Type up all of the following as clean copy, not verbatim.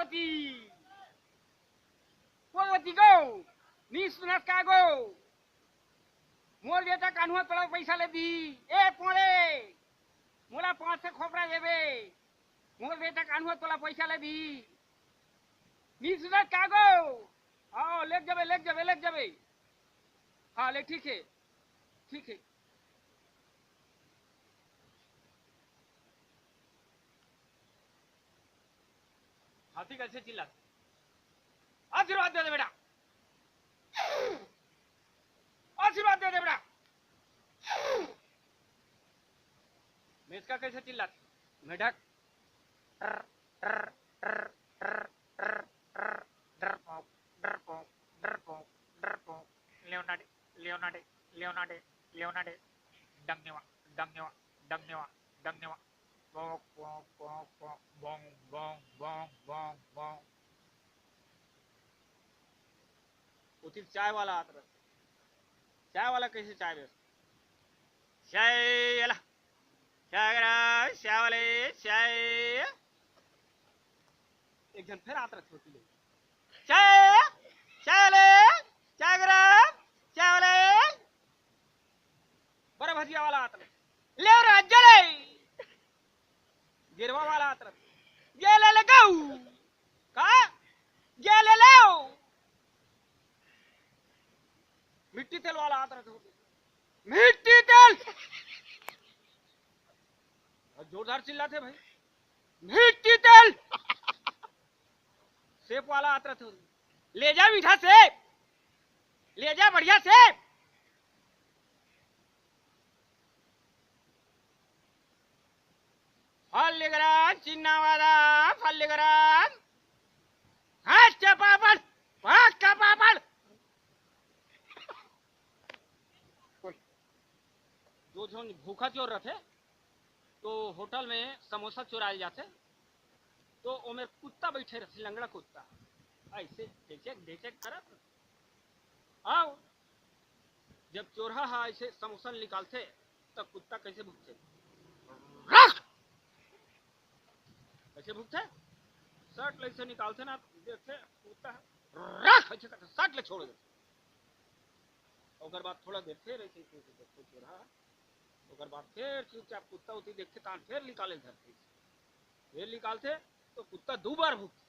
पोलवती पोलवती गो नी सुनत का गो मोर बेटा कान्हुआ तोला पैसा ले दी ए पोले मोला 500 खोपरा देबे मोर बेटा कान्हुआ तोला पैसा ले दी नी सुनत का गो आओ ले जाबे हाँ ले ठीक है हाथी कैसे चिल्लाते आशीर्वाद दे दे बेटा आशीर्वाद दे दे बेटा मैं इसका कैसे चिल्लाती मेढक लियोनार्डो डंगनेवा उसी चाय वाला आता रहता चाय वाला कैसे चाय बेचता चाय वाले चाय एक जन फिर आता रहता होती चाय वाले बड़ा भजिया वाला आता ले जले गिरवा वाला आता ये ले गऊ का ये ले लो मिट्टी तेल वाला आता रहता मिट्टी तेल जोरदार चिल्लाते भाई मिट्टी तेल सेब वाला आता रहता ले जा मीठा सेब ले जा बढ़िया सेब फल चिन्ना वाला फल हाथ का पापड़ जो भूखा चोर रहते तो होटल में समोसा चुराए जाते तो वो मेरे कुत्ता बैठे रहते लंगड़ा कुत्ता ऐसे देखे करत आओ जब चोरहा ऐसे समोसा निकालते तब कुत्ता कैसे भूखते कैसे भूखते शर्ट ले से निकालते ना देखते कुत्ता ऐसे करते शर्ट ले छोड़ देते और बाद थोड़ा देखते रहते चोरहा और बाद फिर चुपचाप कुत्ता उती देखते तान फिर निकाले धरते फिर निकालते तो कुत्ता 2 बार भूखते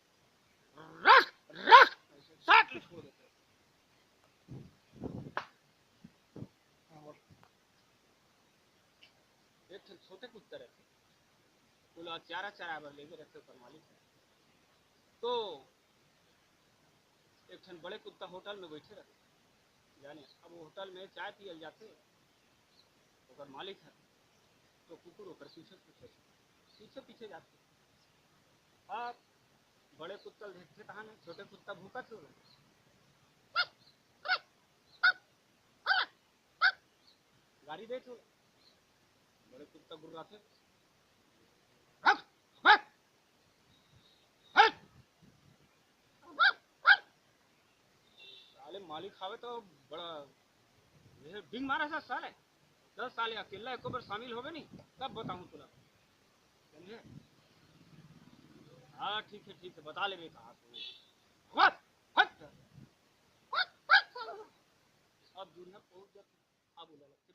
शर्ट ले छोड़ देते एक छोटे कुत्ते रहते बोला चारा बार लेके रखते ऊपर मालिक है तो एक ठन बड़े कुत्ता होटल में बैठे रहते जाने अब होटल में चाय पियल जाते और मालिक है तो कुकुर होकर पीछे जाते अब बड़े कुत्ता देखते कहा नहीं छोटे कुत्ता भूखा क्यों गाड़ी दे तो बड़े कुत्ता गुर्राते साले मालिक खावे तो बड़ा बिंग मारा सा साले 10 साल अकेला एक बार शामिल हो गए नहीं तब बताऊं तुला समझे हाँ ठीक है बता ले कहा अब दुनिया पहुंच जाती अब बोला लगते